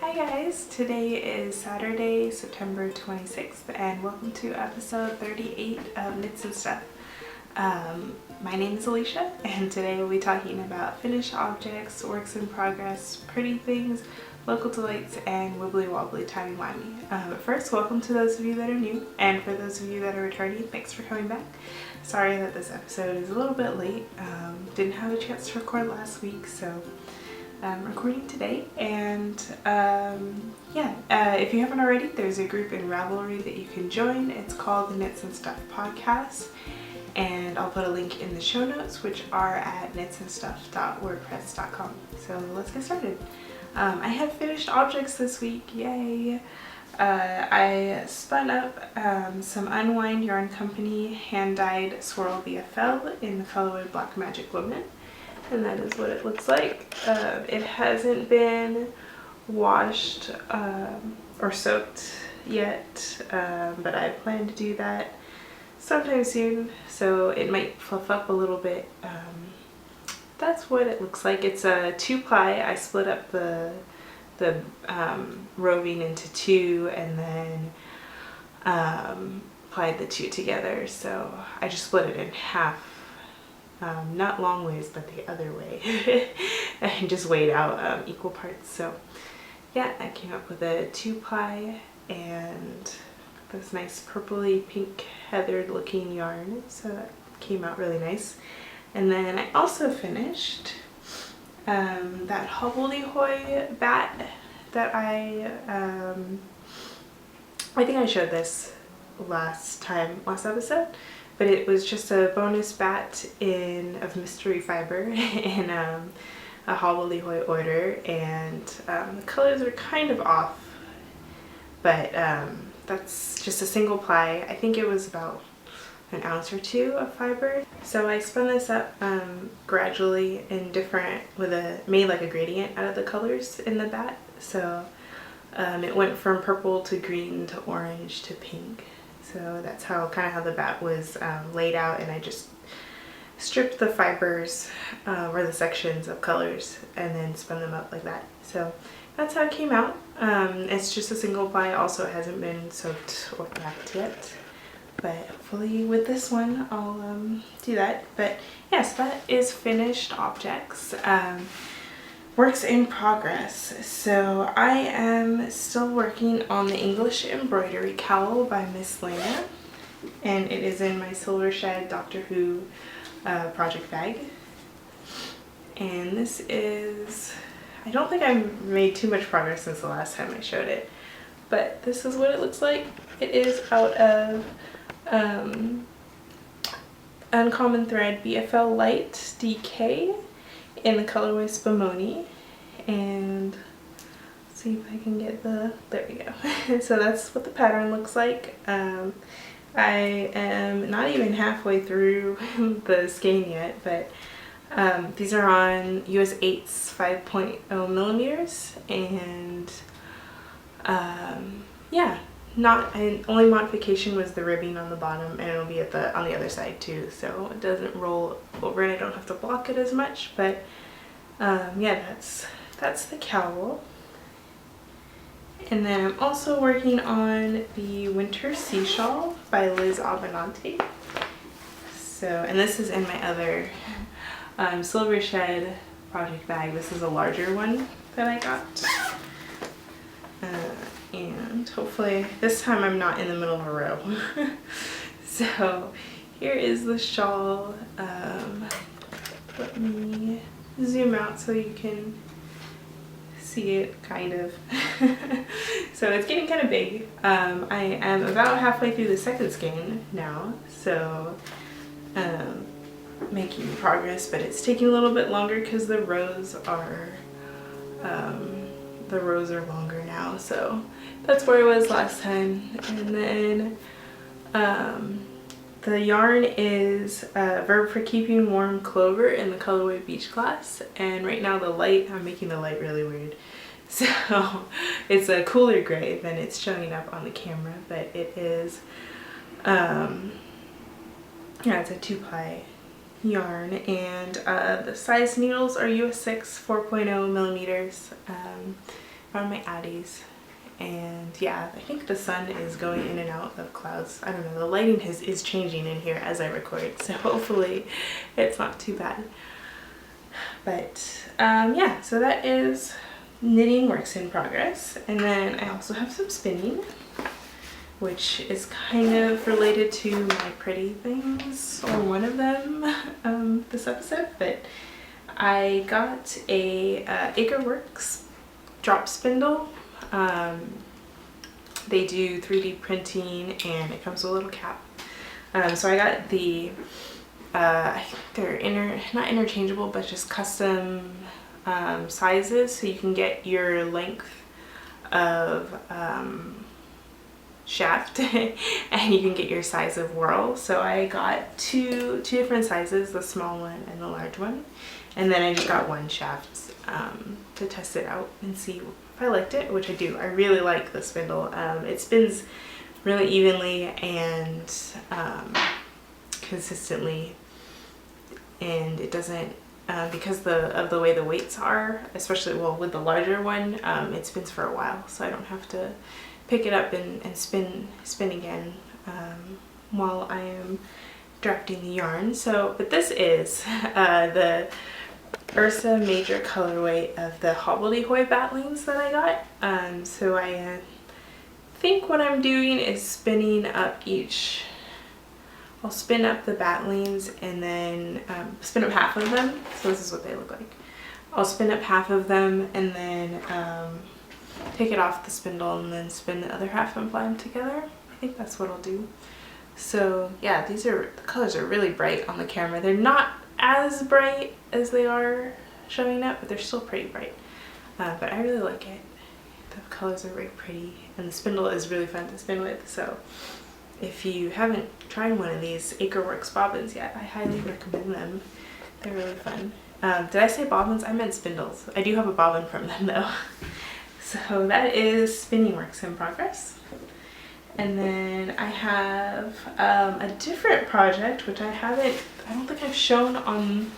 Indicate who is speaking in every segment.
Speaker 1: Hi guys, today is Saturday, September 26th, and welcome to episode 38 of Knits and Stuff. My name is Alicia, and today we'll be talking about finished objects, works in progress, pretty things, local delights, and wibbly wobbly timey-wimey. But first, welcome to those of you that are new, and for those of you that are returning, thanks for coming back. Sorry that this episode is a little bit late. Didn't have a chance to record last week, so I'm recording today. And if you haven't already, there's a group in Ravelry that you can join. It's called the Knits and Stuff Podcast, and I'll put a link in the show notes, which are at knitsandstuff.wordpress.com. So let's get started. I have finished objects this week, yay! I spun up some Unwind Yarn Company hand-dyed swirl BFL in the colorway Black Magic Woman, and that is what it looks like. It hasn't been washed or soaked yet, but I plan to do that sometime soon, so it might fluff up a little bit. That's what it looks like. It's a 2-ply. I split up the roving into 2 and then plied the 2 together, so I just split it in half, not long ways but the other way, and just weighed out equal parts. So yeah, I came up with a 2-ply and this nice purpley pink heathered looking yarn, so that came out really nice. And then I also finished that hobbledehoy bat that I think I showed this last episode, but it was just a bonus bat of mystery fiber in a hobbledehoy order, and the colors are kind of off, but that's just a single ply. I think it was about an ounce or 2 of fiber. So I spun this up gradually in made like a gradient out of the colors in the bat. So it went from purple to green to orange to pink. So that's kind of how the bat was laid out, and I just stripped the fibers or the sections of colors and then spun them up like that. So that's how it came out. It's just a single ply. Also, it hasn't been soaked or wrapped yet, but hopefully with this one I'll do that. But yes, that is finished objects. Works in progress. So I am still working on the English embroidery cowl by Miss Lena, and it is in my Silver Shed Doctor Who project bag. And this is, I don't think I've made too much progress since the last time I showed it, but this is what it looks like. It is out of Uncommon Thread BFL Light DK in the colorway Spumoni, and see if I can get there we go. So that's what the pattern looks like. I am not even halfway through the skein yet, but these are on US 8's 5.0 millimeters, and yeah, only modification was the ribbing on the bottom, and it'll be on the other side too, so it doesn't roll over and I don't have to block it as much. But yeah, that's the cowl. And then I'm also working on the Winter Sea Shawl by Liz Avenante. So, and this is in my other Silver Shed project bag. This is a larger one that I got. And hopefully this time I'm not in the middle of a row. So here is the shawl. Let me zoom out so you can see it kind of. So it's getting kind of big. I am about halfway through the second skein now, so making progress, but it's taking a little bit longer because the rows are longer now. So that's where I was last time. And then the yarn is Verb for Keeping Warm Clover in the colorway Beach Glass, and right now I'm making the light really weird, so it's a cooler gray than it's showing up on the camera, but it is yeah, it's a 2-ply yarn, and the size needles are US 6 4.0 millimeters. found my Addies. And yeah, I think the sun is going in and out of clouds. I don't know, the lighting is changing in here as I record, so hopefully it's not too bad. But yeah, so that is knitting works in progress. And then I also have some spinning, which is kind of related to my pretty things, or one of them, this episode. But I got a Acreworks drop spindle. They do 3D printing and it comes with a little cap. So I got the, I think they're not interchangeable, but just custom sizes, so you can get your length of shaft and you can get your size of whirl. So I got two different sizes, the small one and the large one, and then I just got one shaft to test it out and see if I liked it, which I do. I really like the spindle. It spins really evenly and consistently, and it doesn't because of the way the weights are, especially well with the larger one, it spins for a while, so I don't have to pick it up and spin again while I am drafting the yarn. So, but this is the Ursa Major colorway of the Hobbledehoy batlings that I got. So I think what I'm doing is spinning up each. I'll spin up the batlings and then spin up half of them. So this is what they look like. I'll spin up half of them and then take it off the spindle and then spin the other half and apply them together. I think that's what I'll do. So yeah, the colors are really bright on the camera. They're not as bright as they are showing up, but they're still pretty bright. But I really like it. The colors are very pretty and the spindle is really fun to spin with. So if you haven't tried one of these Acreworks bobbins yet, I highly recommend them. They're really fun. Did I say bobbins? I meant spindles. I do have a bobbin from them though. So that is spinning works in progress. And then I have a different project, which I don't think I've shown on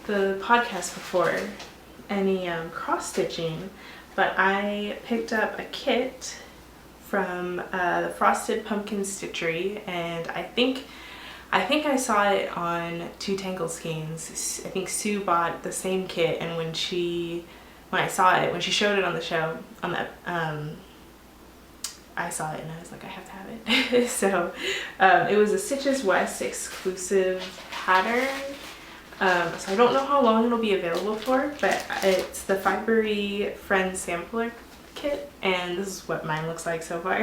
Speaker 1: the podcast before, any cross stitching, but I picked up a kit from the Frosted Pumpkin Stitchery, and I think I saw it on Two Tangle Skeins. I think Sue bought the same kit, and when she showed it on the show, I saw it and I was like, I have to have it. So it was a Stitches West exclusive pattern. So I don't know how long it'll be available for, but it's the Fibery Friends Sampler Kit, and this is what mine looks like so far.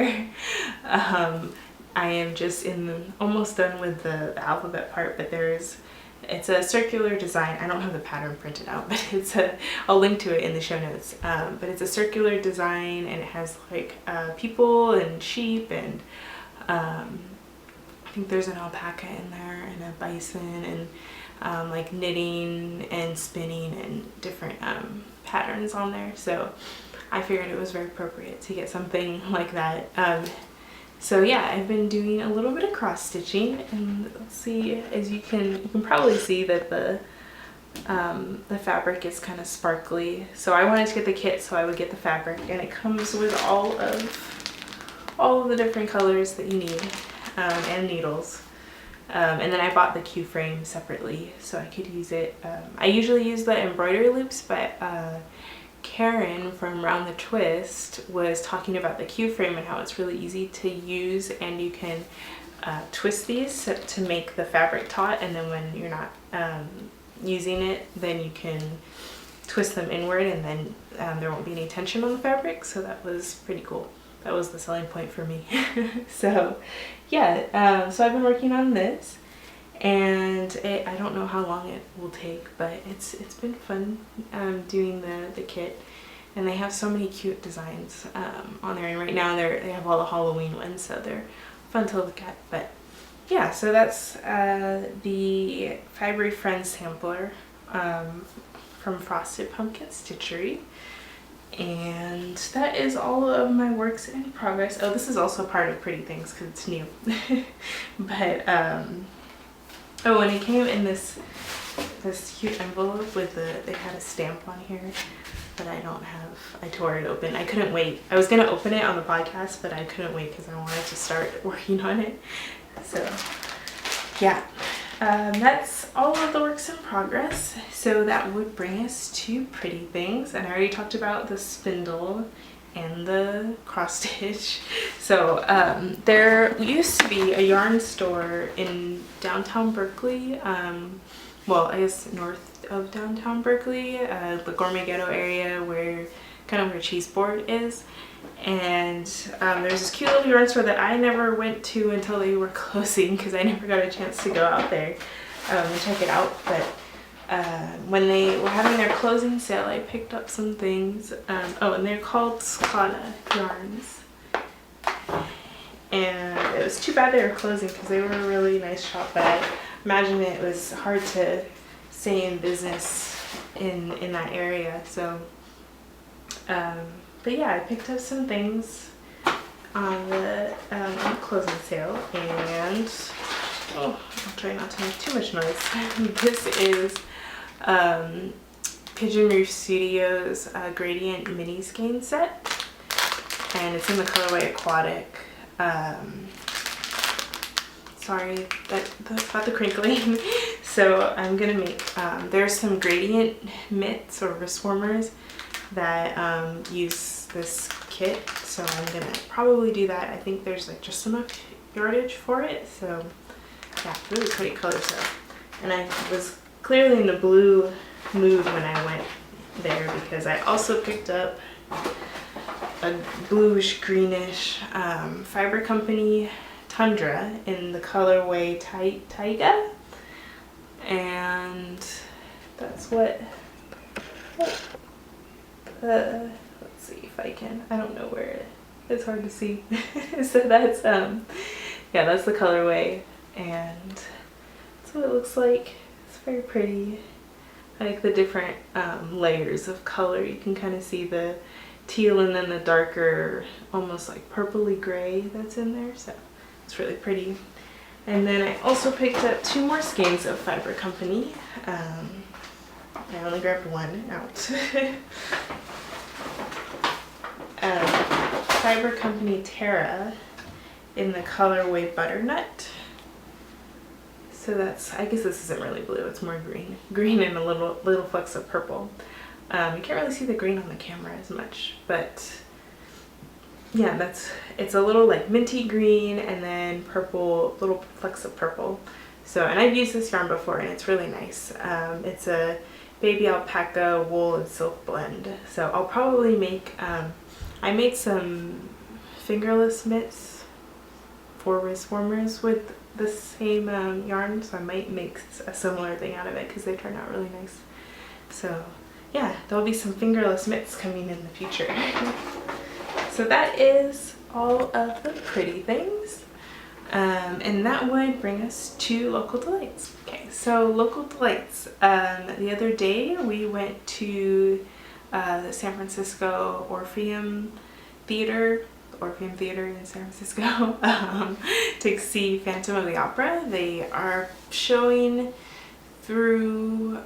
Speaker 1: I am just almost done with the alphabet part, but it's a circular design. I don't have the pattern printed out, but I'll link to it in the show notes. But it's a circular design and it has like people and sheep and I think there's an alpaca in there and a bison and like knitting and spinning and different patterns on there. So I figured it was very appropriate to get something like that. So yeah, I've been doing a little bit of cross stitching, and let's see, as you can probably see that the fabric is kind of sparkly. So I wanted to get the kit so I would get the fabric, and it comes with all of the different colors that you need and needles. And then I bought the Q frame separately so I could use it. I usually use the embroidery loops, but Karen from Round the Twist was talking about the Q frame and how it's really easy to use, and you can twist these to make the fabric taut, and then when you're not using it, then you can twist them inward, and then there won't be any tension on the fabric. So that was pretty cool. That was the selling point for me. So yeah, so I've been working on this, and I don't know how long it will take, but it's been fun doing the kit, and they have so many cute designs on there, and right now they have all the Halloween ones, so they're fun to look at. But yeah, so that's the Fibery Friends sampler from Frosted Pumpkin Stitchery, and that is all of my works in progress. Oh, this is also part of Pretty Things because it's new. But oh, and it came in this cute envelope with they had a stamp on here but I don't have, I tore it open. I couldn't wait. I was gonna open it on the podcast, but I couldn't wait because I wanted to start working on it. So yeah, that's all of the works in progress. So that would bring us to pretty things. And I already talked about the spindle and the cross stitch. So there used to be a yarn store in downtown Berkeley. Well, I guess north of downtown Berkeley, the Gourmet Ghetto area where kind of where Cheeseboard is. And there's this cute little yarn store that I never went to until they were closing because I never got a chance to go out there and check it out. But when they were having their closing sale, I picked up some things. Oh, and they're called Scala yarns. And it was too bad they were closing because they were a really nice shop, but I imagine it was hard to stay in business in that area. So but yeah, I picked up some things on the closing sale, and I'll try not to make too much noise. This is Pigeon Roof Studios Gradient Mini Skein set, and it's in the colorway Aquatic. Sorry about the crinkling. So I'm gonna make, there's some gradient mitts or wrist warmers that use this kit, so I'm gonna probably do that. I think there's like just enough yardage for it, so yeah, really pretty colors though. And I was clearly in the blue mood when I went there because I also picked up a bluish greenish Fiber Company Tundra in the colorway Taiga, and that's what let's see if I can, I don't know where it's hard to see. So that's yeah, that's the colorway, and that's what it looks like. It's very pretty. I like the different layers of color. You can kind of see the teal and then the darker, almost like purpley gray that's in there, so it's really pretty. And then I also picked up 2 more skeins of Fiber Company. I only grabbed one out. Fiber Company Terra in the colorway Butternut. So that's, I guess this isn't really blue, it's more green and a little flecks of purple. You can't really see the green on the camera as much, but yeah, it's a little like minty green and then purple, little flecks of purple. So, and I've used this yarn before and it's really nice. It's a baby alpaca wool and silk blend. So I'll probably make, I made some fingerless mitts for wrist warmers with the same yarn, so I might make a similar thing out of it because they turn out really nice. So yeah, there'll be some fingerless mitts coming in the future. So that is all of the pretty things. And that would bring us to Local Delights. Okay, so Local Delights. The other day we went to the San Francisco Orpheum Theater in San Francisco to see Phantom of the Opera. They are showing through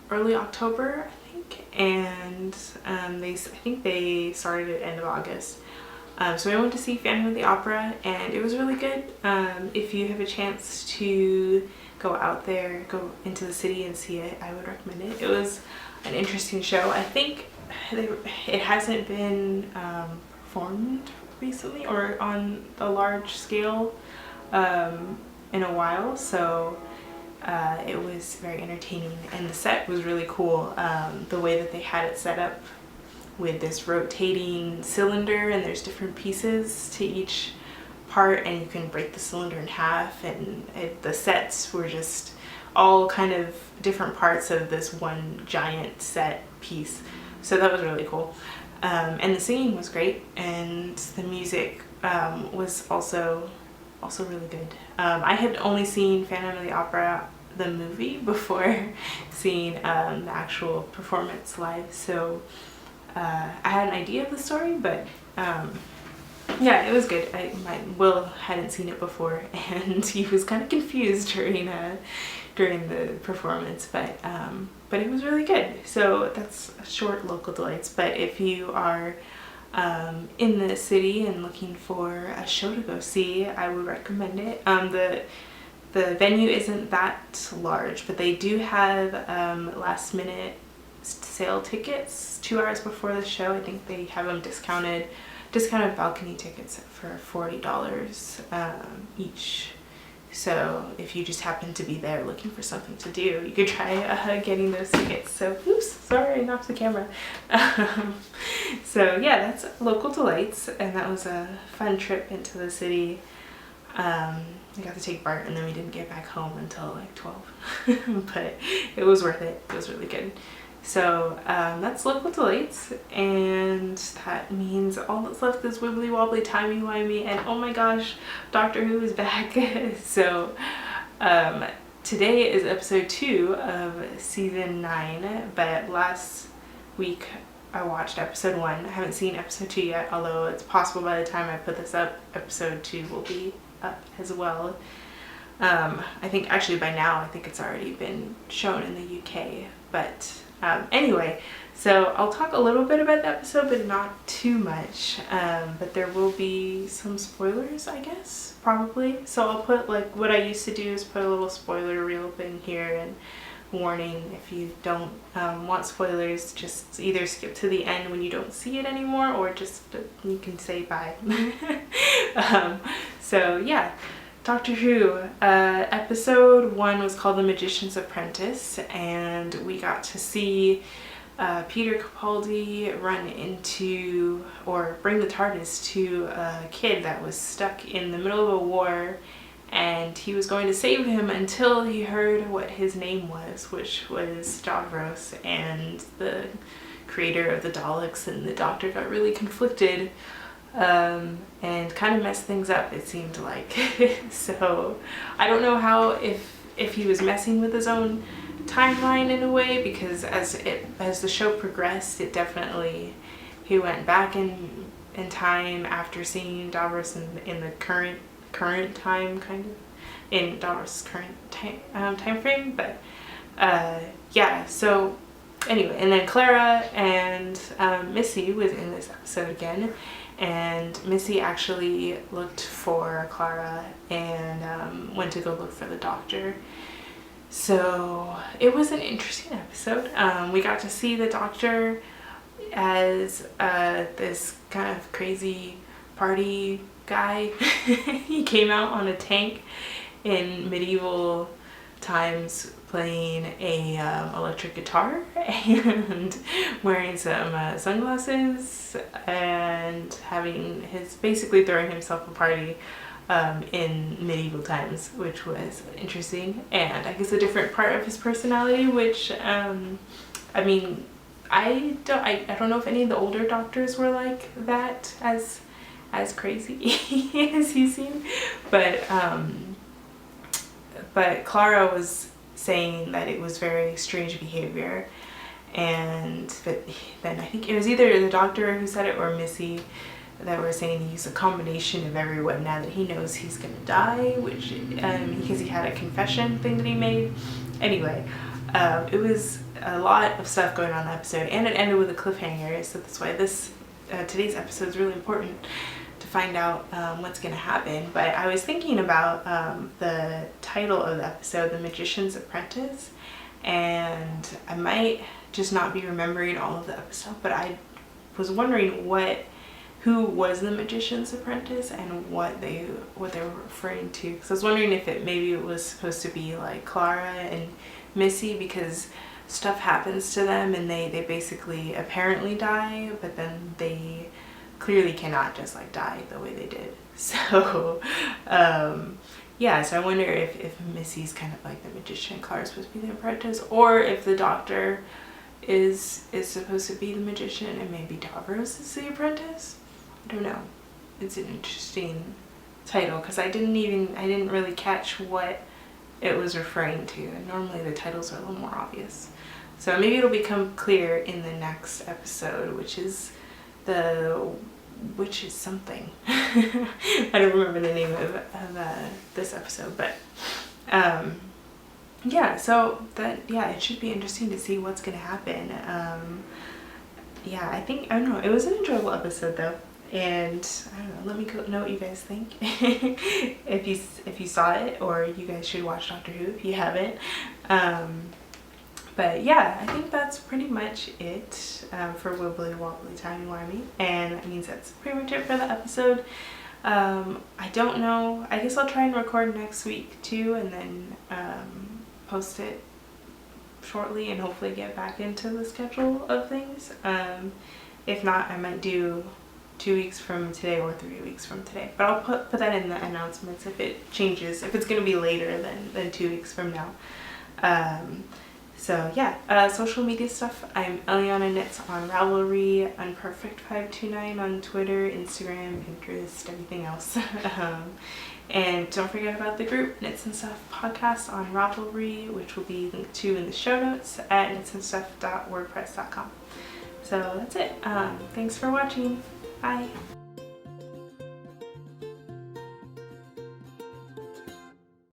Speaker 1: early October, I think, and I think they started at end of August. So I went to see Phantom of the Opera and it was really good. If you have a chance to go out there, go into the city and see it, I would recommend it. It was an interesting show. I think it hasn't been performed recently or on a large scale in a while, so it was very entertaining and the set was really cool. The way that they had it set up with this rotating cylinder, and there's different pieces to each part and you can break the cylinder in half, and the sets were just all kind of different parts of this one giant set piece. So that was really cool. And the singing was great, and the music was also really good. I had only seen Phantom of the Opera, the movie, before seeing the actual performance live, so I had an idea of the story, but yeah, it was good. Will hadn't seen it before and he was kind of confused during the performance, but but it was really good. So that's a short local delights. But if you are in the city and looking for a show to go see, I would recommend it. The venue isn't that large, but they do have last minute sale tickets 2 hours before the show. I think they have them discounted balcony tickets for $40 each. So if you just happen to be there looking for something to do, you could try getting those tickets. So, oops, sorry, I knocked the camera. So yeah, that's Local Delights, and that was a fun trip into the city. I got to take Bart, and then we didn't get back home until like 12, but it was worth it. It was really good. So that's Local Delights, and that means all that's left is Wibbly Wobbly Timey Wimey, and oh my gosh, Doctor Who is back. So today is episode 2 of season 9, but last week I watched episode 1. I haven't seen episode 2 yet, although it's possible by the time I put this up, episode 2 will be up as well. I think actually by now I think it's already been shown in the UK, but anyway, so I'll talk a little bit about the episode, but not too much. But there will be some spoilers, I guess, probably. So I'll put, like, what I used to do is put a little spoiler reel thing here, and warning, if you don't want spoilers, just either skip to the end when you don't see it anymore, or just you can say bye. So yeah. Doctor Who, episode 1 was called The Magician's Apprentice, and we got to see Peter Capaldi run into, or bring the TARDIS to a kid that was stuck in the middle of a war, and he was going to save him until he heard what his name was, which was Davros, and the creator of the Daleks, and the Doctor got really conflicted. And kind of messed things up, it seemed like. So I don't know how, if he was messing with his own timeline in a way, because as the show progressed, it definitely, he went back in time after seeing Davros in the current time, kind of in Davros' current time frame. But yeah, so anyway, and then Clara and Missy was in this episode again. And Missy actually looked for Clara and went to go look for the Doctor. So it was an interesting episode. We got to see the Doctor as this kind of crazy party guy. He came out on a tank in medieval times, playing a electric guitar and wearing some sunglasses, and basically throwing himself a party in medieval times, which was interesting, and I guess a different part of his personality, which I mean, I don't know if any of the older Doctors were like that, as crazy as he seemed, but Clara was saying that it was very strange behavior, and then I think it was either the Doctor who said it or Missy that were saying he's a combination of everyone now that he knows he's gonna die, which because he had a confession thing that he made. Anyway, it was a lot of stuff going on in the episode, and it ended with a cliffhanger, so that's why today's episode is really important to find out what's going to happen. But I was thinking about the title of the episode, The Magician's Apprentice, and I might just not be remembering all of the episode, but I was wondering who was the Magician's Apprentice and what they were referring to, because I was wondering if maybe it was supposed to be like Clara and Missy, because stuff happens to them and they basically apparently die, but then they clearly cannot just like die the way they did. So yeah, so I wonder if Missy's kind of like the magician, Clara's supposed to be the apprentice, or if the Doctor is supposed to be the magician and maybe Davros is the apprentice. I don't know. It's an interesting title, because I didn't really catch what it was referring to, and normally the titles are a little more obvious. So maybe it'll become clear in the next episode, which is something. I don't remember the name of this episode, but yeah, so it should be interesting to see what's gonna happen. Yeah, I don't know, it was an enjoyable episode though, and I don't know, let me know what you guys think. if you saw it, or you guys should watch Doctor Who if you haven't. But yeah, I think that's pretty much it for Wibbly Wobbly Timey Wimey, and that means that's pretty much it for the episode. I don't know, I guess I'll try and record next week too, and then post it shortly and hopefully get back into the schedule of things. If not, I might do 2 weeks from today or 3 weeks from today, but I'll put that in the announcements if it changes, if it's going to be later than 2 weeks from now. So yeah, social media stuff, I'm Eliana Knits on Ravelry, Unperfect529 on Twitter, Instagram, Pinterest, everything else. And don't forget about the group Knits and Stuff podcast on Ravelry, which will be linked to in the show notes at knitsandstuff.wordpress.com. So that's it. Thanks for watching. Bye.